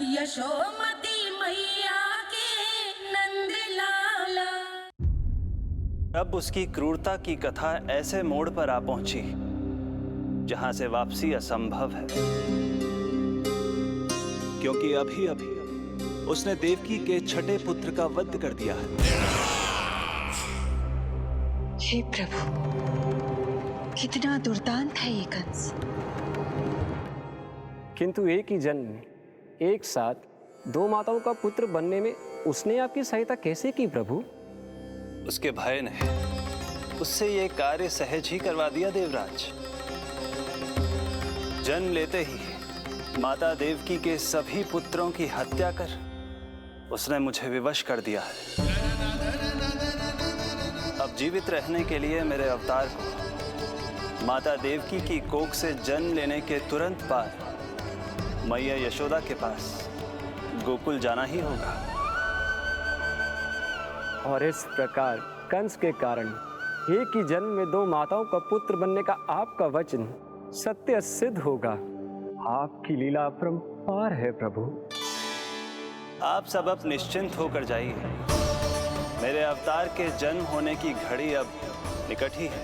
यशोमती मैया के नंद लाला। अब उसकी क्रूरता की कथा ऐसे मोड़ पर आ पहुंची जहां से वापसी असंभव है, क्योंकि अभी अभी उसने देवकी के छठे पुत्र का वध कर दिया है। हे प्रभु, कितना दुर्दांत है ये कंस। किंतु एक ही जन्म में एक साथ दो माताओं का पुत्र बनने में उसने आपकी सहायता कैसे की प्रभु? उसके भय ने उससे ये कार्य सहज ही करवा दिया देवराज। जन्म लेते ही माता देवकी के सभी पुत्रों की हत्या कर उसने मुझे विवश कर दिया है। अब जीवित रहने के लिए मेरे अवतार को माता देवकी की कोख से जन्म लेने के तुरंत बाद मैया यशोदा के पास गोकुल जाना ही होगा। और इस प्रकार कंस के कारण एक ही जन्म में दो माताओं का पुत्र बनने का आपका वचन सत्य सिद्ध होगा। आपकी लीला अपरंपार है प्रभु। आप सब अब निश्चिंत होकर जाइए। मेरे अवतार के जन्म होने की घड़ी अब निकट ही है।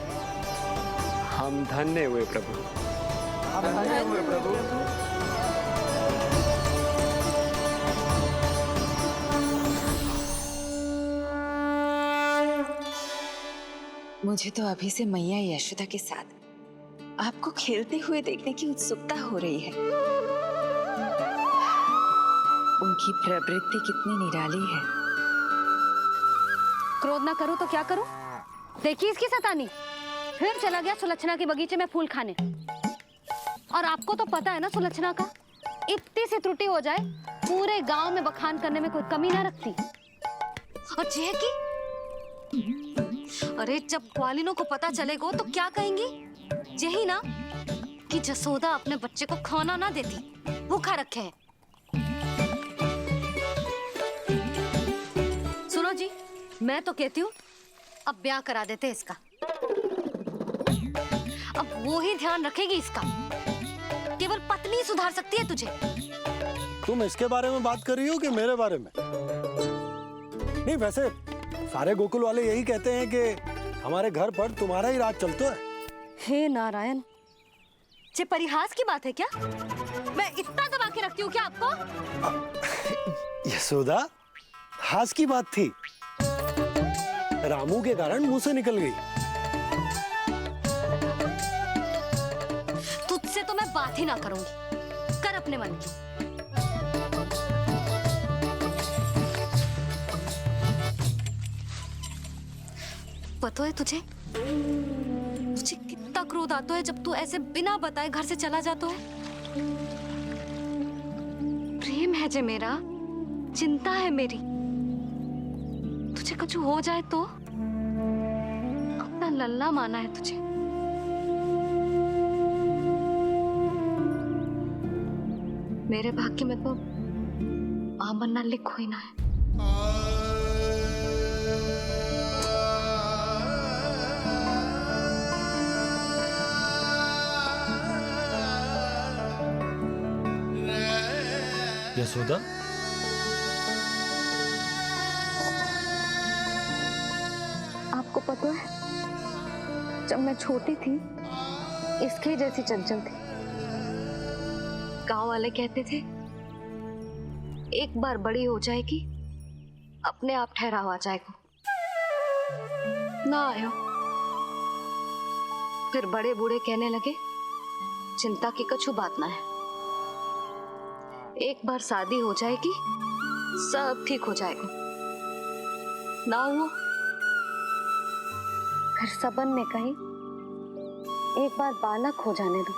हम धन्य हुए प्रभु। हम धन्य हुए प्रभु। मुझे तो अभी से मैया यशोदा के साथ आपको खेलते हुए देखने की उत्सुकता हो रही है। उनकी प्रवृत्ति कितनी निराली है। क्रोध ना करूं तो क्या करूं? देखिए इसकी सतानी, फिर चला गया सुलक्षणा के बगीचे में फूल खाने। और आपको तो पता है ना सुलक्षणा का, इतनी सी त्रुटि हो जाए पूरे गांव में बखान करने में कोई कमी ना रखती। और जे की अरे जब ग्वालिनों को पता चलेगा तो क्या कहेंगी? यही ना कि जसोदा अपने बच्चे को खाना ना देती, भूखा रखे है। सुनो जी, मैं तो कहती हूँ अब ब्याह करा देते इसका। अब वो ही ध्यान रखेगी इसका। केवल पत्नी सुधार सकती है तुझे। तुम इसके बारे में बात कर रही हो कि मेरे बारे में? नहीं, वैसे सारे गोकुल वाले यही कहते हैं कि हमारे घर पर तुम्हारा ही राज चलता है। हे नारायण, ये परिहास की बात है क्या? मैं इतना दबा के रखती हूँ क्या आपको? यशोदा, हास की बात थी। रामू के कारण मुंह से निकल गई। तुझसे तो मैं बात ही ना करूंगी। कर अपने मन की। पता है तुझे कितना क्रोध आता है जब तू ऐसे बिना बताए घर से चला जाता है। प्रेम है जे मेरा, चिंता है मेरी। तुझे कुछ हो जाए तो अपना लल्ला माना है तुझे। मेरे भाग्य में तो मां बनना लिखो ही ना है। यशोदा, आपको पता है जब मैं छोटी थी इसके जैसी चंचल थी। गांव वाले कहते थे एक बार बड़ी हो जाएगी अपने आप ठहराव आ जाएगा। ना आयो। फिर बड़े बूढ़े कहने लगे चिंता की कछु बात ना है, एक बार शादी हो जाएगी सब ठीक हो जाएगा। ना हुआ। फिर सबन ने कही एक बार बालक हो जाने दो,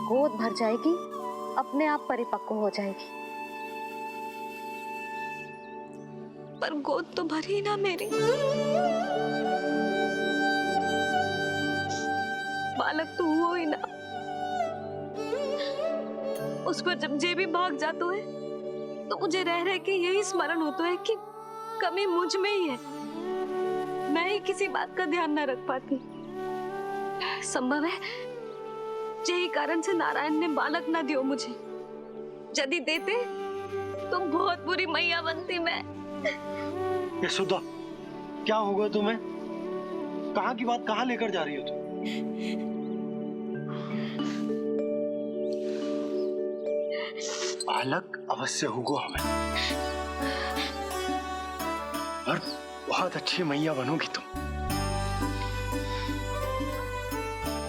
गोद भर जाएगी अपने आप परिपक्व हो जाएगी। पर गोद तो भरी ना मेरी। बालक तो हुआ ही ना। उस पर जब जे भी भाग जाता है तो मुझे रह रह के यही स्मरण होता है कि कमी मुझ में ही है। मैं ही किसी बात का ध्यान न रख पाती। संभव है यही कारण से नारायण ने बालक ना दियो मुझे। यदि देते तो बहुत बुरी मैया बनती मैं। यशोदा, क्या होगा तुम्हें? कहाँ की बात कहाँ लेकर जा रही हो तुम? बालक अवश्य होगा हमें, और बहुत अच्छी मैया बनोगी तुम।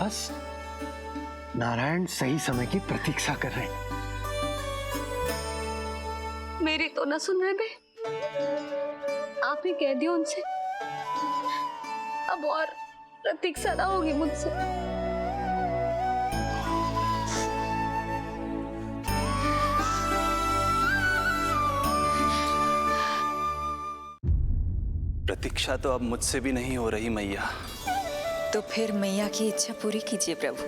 बस नारायण सही समय की प्रतीक्षा कर रहे हैं। मेरी तो ना सुन रहे थे, आप ही कह दियो उनसे, अब और प्रतीक्षा ना होगी मुझसे। प्रतीक्षा तो अब मुझसे भी नहीं हो रही मैया। तो फिर मैया की इच्छा पूरी कीजिए प्रभु।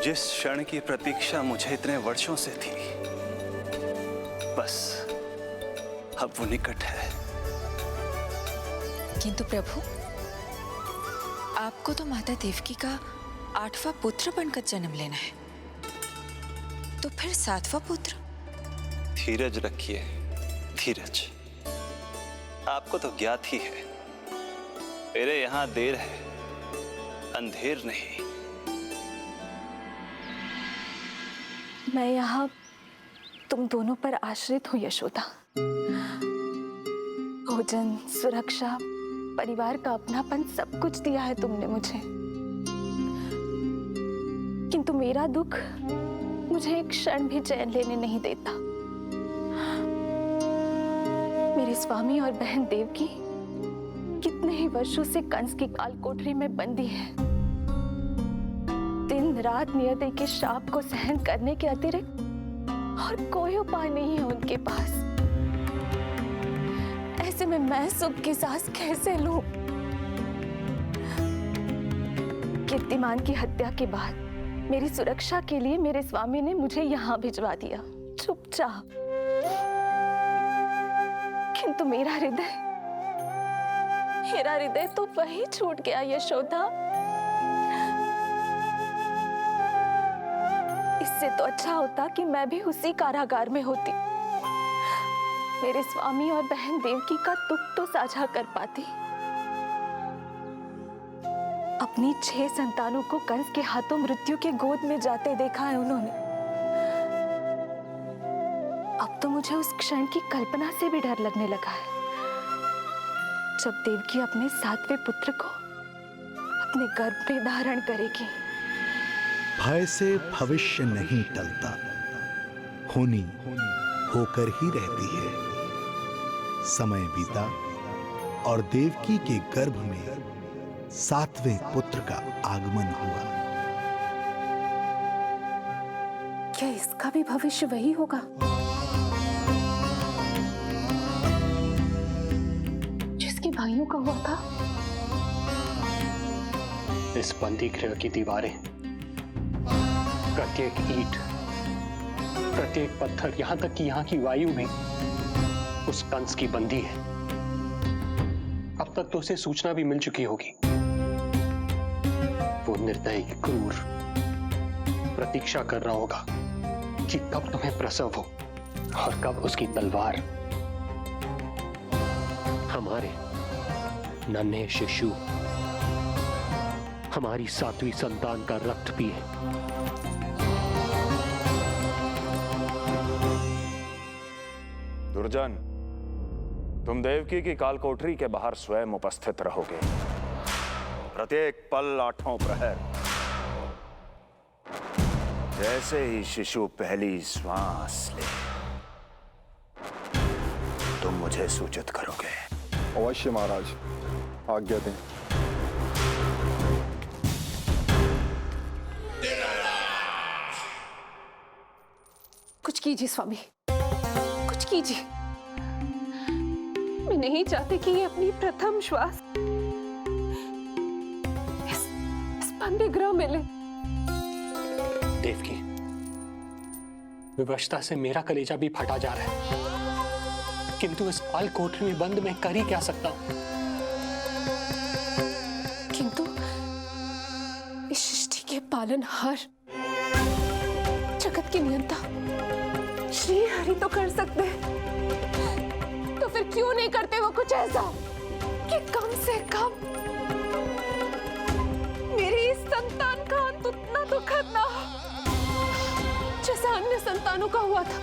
जिस क्षण की प्रतीक्षा मुझे इतने वर्षों से थी, बस अब वो निकट है। किंतु प्रभु, आपको तो माता देवकी का 8वां पुत्र बनकर जन्म लेना है, तो फिर 7वां पुत्र? धीरज रखिए, धीरज। आपको तो ज्ञात ही है, मेरे यहां देर है, अंधेर नहीं। मैं यहाँ तुम दोनों पर आश्रित हूँ यशोदा। भोजन, सुरक्षा, परिवार का अपनापन सब कुछ दिया है तुमने मुझे, किंतु मेरा दुख मुझे एक क्षण भी चैन लेने नहीं देता। मेरे स्वामी और बहन देवकी कितने ही वर्षों से कंस की काल कोठरी में बंदी है। दिन रात नियति के शाप को सहन करने के अतिरिक्त और कोई उपाय नहीं है उनके पास। ऐसे में मैं सुख की सांस कैसे लूं? कीर्तिमान की हत्या के बाद मेरी सुरक्षा के लिए मेरे स्वामी ने मुझे यहाँ भिजवा दिया चुपचाप, किंतु मेरा हृदय तो वही छूट गया यशोदा। इससे तो अच्छा होता कि मैं भी उसी कारागार में होती, मेरे स्वामी और बहन देवकी का दुख तो साझा कर पाती। अपनी 6 संतानों को कंस के हाथों मृत्यु के गोद में जाते देखा है उन्होंने। अब तो मुझे उस क्षण की कल्पना से भी डर लगने लगा है, जब देवकी अपने 7वें पुत्र को अपने गर्भ में धारण करेगी। भय से भविष्य नहीं टलता, होनी होकर ही रहती है। समय बीता और देवकी के गर्भ में 7वें पुत्र का आगमन हुआ। क्या इसका भी भविष्य वही होगा जिसके भाइयों का हुआ था? इस बंदी गृह की दीवारें, प्रत्येक ईंट, प्रत्येक पत्थर, यहां तक कि यहां की वायु भी उस कंस की बंदी है। अब तक तो उसे सूचना भी मिल चुकी होगी। वो निर्दयी, क्रूर प्रतीक्षा कर रहा होगा कि कब तुम्हें प्रसव हो और कब उसकी तलवार हमारे नन्हे शिशु, हमारी 7वीं संतान का रक्त पिए। दुर्जन, तुम देवकी की कालकोठरी के बाहर स्वयं उपस्थित रहोगे, प्रत्येक पल 8 प्रहर। जैसे ही शिशु पहली श्वास ले, तुम मुझे सूचित करोगे। अवश्य महाराज, आज्ञा दें। कुछ कीजिए स्वामी, कुछ कीजिए। मैं नहीं चाहती कि ये अपनी प्रथम श्वास इस बंदी गृह में ले। देवकी, विवशता से मेरा कलेजा भी फटा जा रहा है, किंतु इस काल कोठरी में बंद मैं कर ही क्या सकता हूं? किंतु इस सृष्टि के पालनहार जगत की नियंता श्री हरि तो कर सकते हैं, तो फिर क्यों नहीं करते वो कुछ ऐसा कि कम से कम मेरी इस संतान का अंत उतना दुखद ना हो जैसा अन्य संतानों का हुआ था।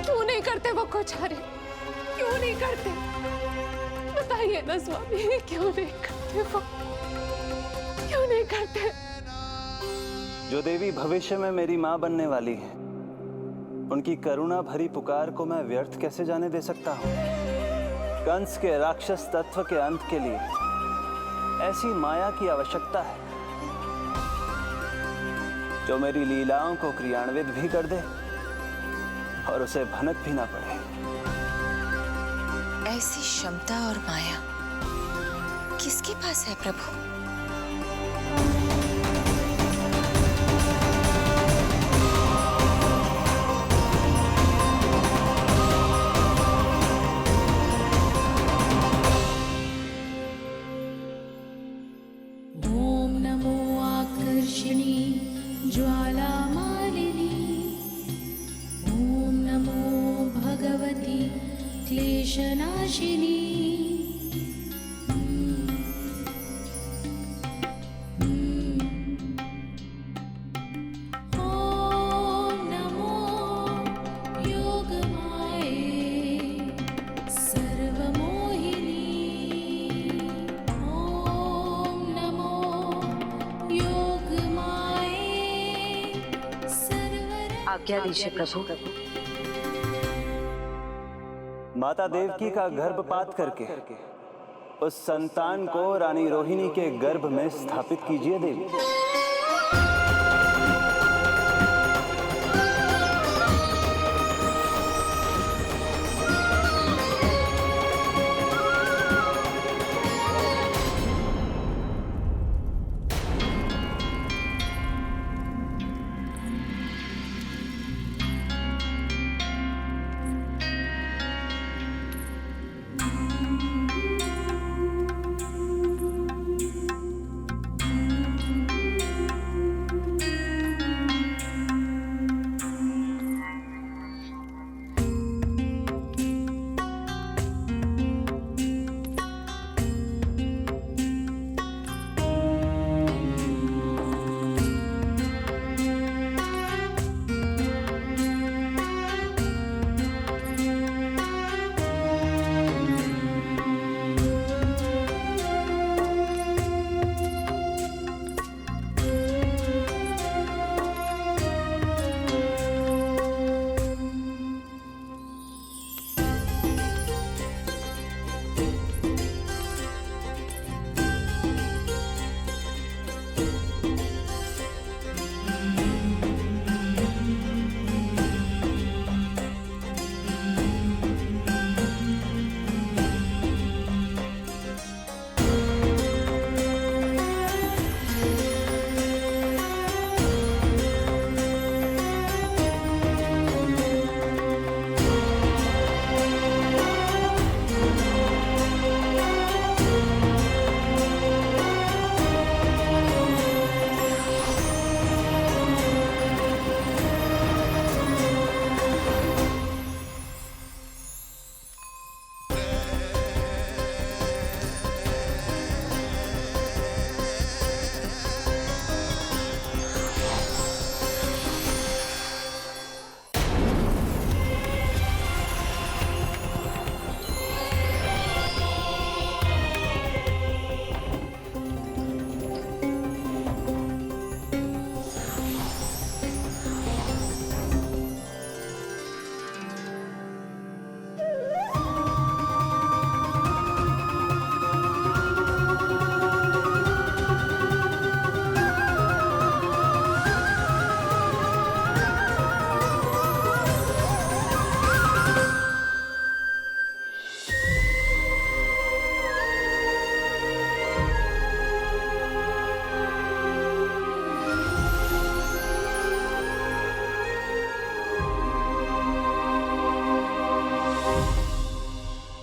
क्यों नहीं करते वो कुछ हरि, क्यों नहीं करते? बताइए ना स्वामी, क्यों नहीं करते वो, क्यों नहीं करते? जो देवी भविष्य में मेरी मां बनने वाली है, उनकी करुणा भरी पुकार को मैं व्यर्थ कैसे जाने दे सकता हूं? कंस के राक्षस तत्व के अंत के लिए ऐसी माया की आवश्यकता है जो मेरी लीलाओं को क्रियान्वित भी कर दे और उसे भनक भी ना पड़े। ऐसी क्षमता और माया किसके पास है प्रभु? ओम नमो आकर्षणी ज्वाला मालिनी, ओम नमो भगवती क्लेशनाशिनी। ओम नमो योगमाये सर्वमोहिनी, ओम नमो योगमाये सर्वर। आज्ञा दीजिए प्रभु। माता देवकी का गर्भपात करके उस संतान को रानी रोहिणी के गर्भ में स्थापित कीजिए देवी।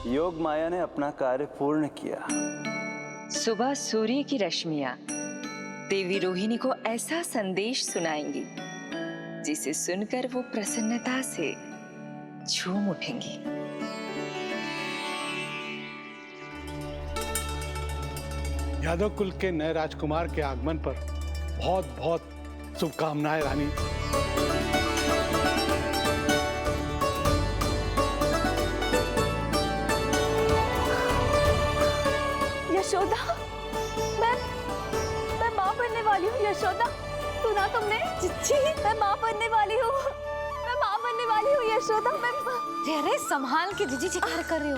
योग माया ने अपना कार्य पूर्ण किया। सुबह सूर्य की रश्मियां देवी रोहिणी को ऐसा संदेश सुनाएंगी जिसे सुनकर वो प्रसन्नता से झूम उठेंगी। यादव कुल के नए राजकुमार के आगमन पर बहुत बहुत शुभकामनाएं रानी। यशोदा, मैं माँ बनने वाली हूँ। यशोदा, सुना तुमने? चिच्ची, मैं माँ बनने वाली हूँ। मैं माँ बनने वाली हूँ यशोदा। अरे संभाल के जीजी चिकार कर रही हो।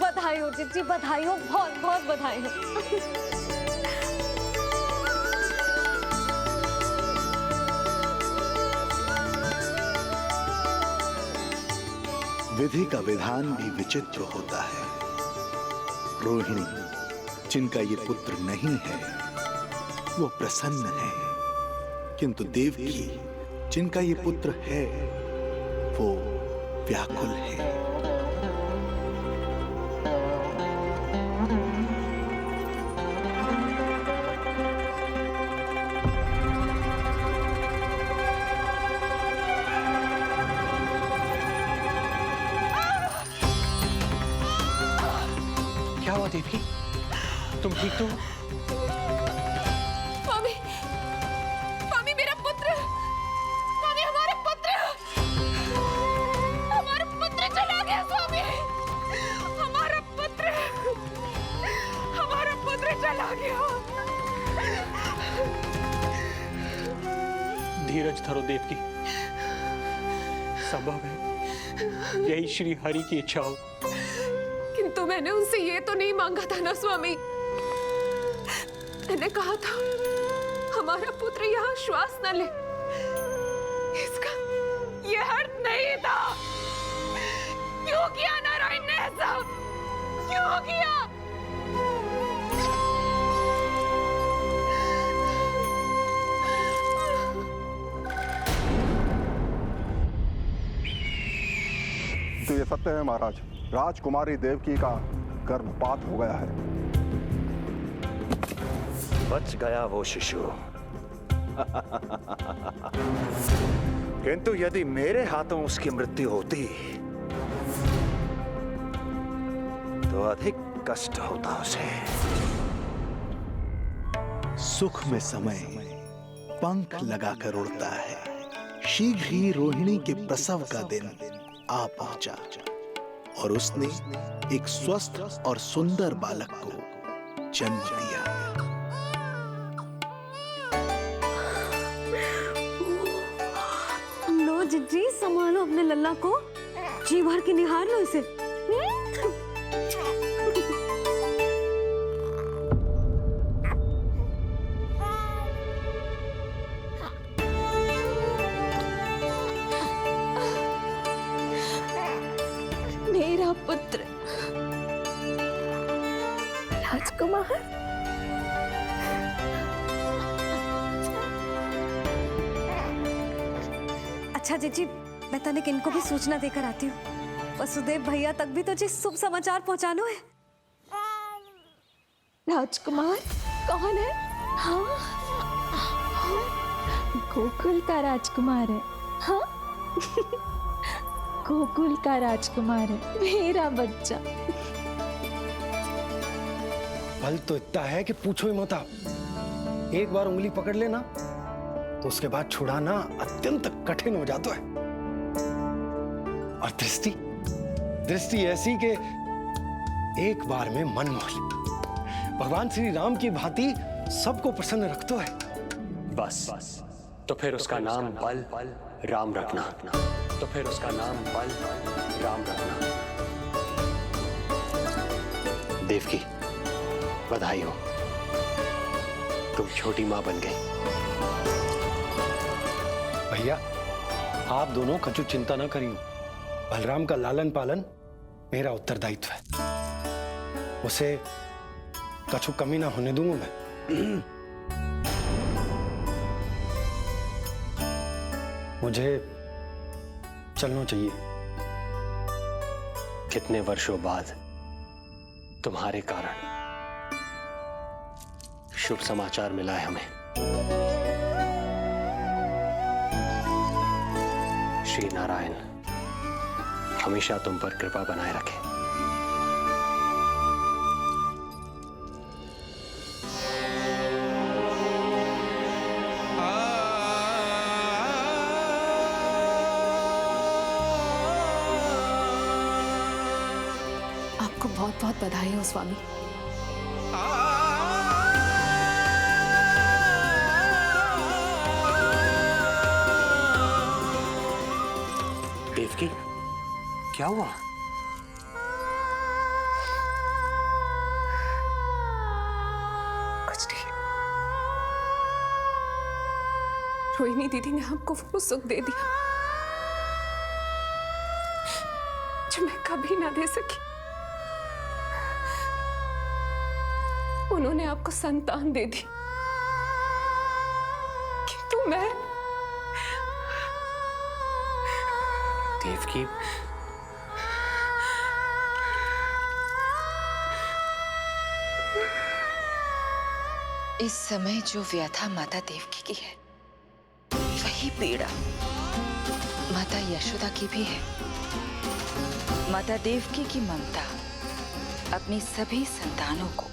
बधाई हो जीजी, बधाई हो, बहुत बहुत बधाई हो। विधि का विधान भी विचित्र होता है। रोहिणी, जिनका ये पुत्र नहीं है, वो प्रसन्न है, किंतु देवकी, जिनका ये पुत्र है, वो व्याकुल है। क्या हुआ देवी? तुम ठीक तो? स्वामी, स्वामी मेरा पुत्र, स्वामी हमारा पुत्र चला गया। स्वामी, हमारा पुत्र चला गया। धीरज धरो देवकी, संभव है यही श्री हरि की इच्छा हो। किंतु मैंने उनसे ये तो नहीं मांगा था ना स्वामी। मैंने कहा था हमारा पुत्र यहाँ श्वास न ले। इसका ये अर्थ नहीं था। क्यों किया नारायण ने ऐसा? क्यों किया? तो ये सत्य है महाराज, राजकुमारी देवकी का गर्भपात हो गया है। बच गया वो शिशु। किंतु यदि मेरे हाथों उसकी मृत्यु होती तो अधिक कष्ट होता उसे। सुख में समय पंख लगाकर उड़ता है। शीघ्र ही रोहिणी के प्रसव का दिन आ पहुंचा और उसने एक स्वस्थ और सुंदर बालक को जन्म दिया। लो जिज्जी, संभालो अपने लल्ला को, जी भर के निहार लो इसे। मेरा पुत्र राजकुमार। अच्छा जीजी, मैं तनिक इनको भी सूचना देकर आती हूँ। वसुदेव भैया तक भी तुझे शुभ समाचार पहुंचाना है। राजकुमार कौन है? हाँ, गोकुल का राजकुमार है। हाँ, गोकुल का राजकुमार है मेरा बच्चा। बल तो इतना है कि पूछो ही मत आप। एक बार उंगली पकड़ लेना तो उसके बाद छुड़ाना अत्यंत कठिन हो जाता है। और दृष्टि ऐसी कि एक बार में मन मोह ले। भगवान श्री राम की भांति सबको प्रसन्न रखतो है। बस तो फिर उसका नाम बल राम रखना। तो फिर उसका नाम बल राम रखना। देवकी, बधाई हो, तुम छोटी मां बन गई। भैया, आप दोनों कछु चिंता न करियो। बलराम का लालन पालन मेरा उत्तरदायित्व है। उसे कछु कमी ना होने दूंगा मैं। मुझे चलना चाहिए। कितने वर्षों बाद तुम्हारे कारण शुभ समाचार मिला है हमें। श्री नारायण हमेशा तुम पर कृपा बनाए रखे। आपको बहुत बहुत बधाई हो स्वामी। देवकी, क्या हुआ? कुछ नहीं। रोहिणी दीदी ने हमको वो सुख दे दिया जो मैं कभी ना दे सकी। उन्होंने आपको संतान दे दी, किंतु मैं देवकी, इस समय जो व्यथा माता देवकी की है, वही पीड़ा माता यशोदा की भी है। माता देवकी की ममता अपनी सभी संतानों को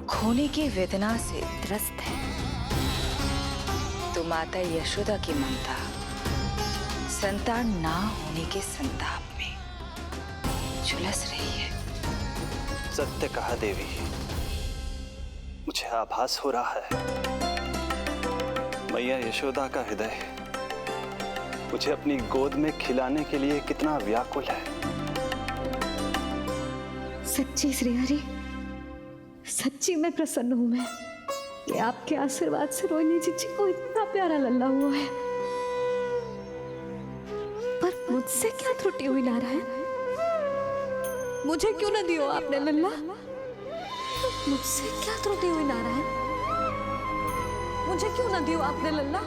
खोने की वेदना से त्रस्त है, तो माता यशोदा की ममता संतान ना होने के संताप में झुलस रही है। सत्य कहा देवी, मुझे आभास हो रहा है मैया यशोदा का हृदय मुझे अपनी गोद में खिलाने के लिए कितना व्याकुल है। सच्ची श्रीहरि, सच्ची मैं प्रसन्न हूं मैं कि आपके आशीर्वाद से रोहिणी जी को इतना प्यारा लल्ला हुआ है। पर मुझसे क्या त्रुटि हुई नारायण? मुझे क्यों न दियो आपने लल्ला? मुझसे क्या त्रुटि हुई नारायण? मुझे क्यों न दियो आपने लल्ला?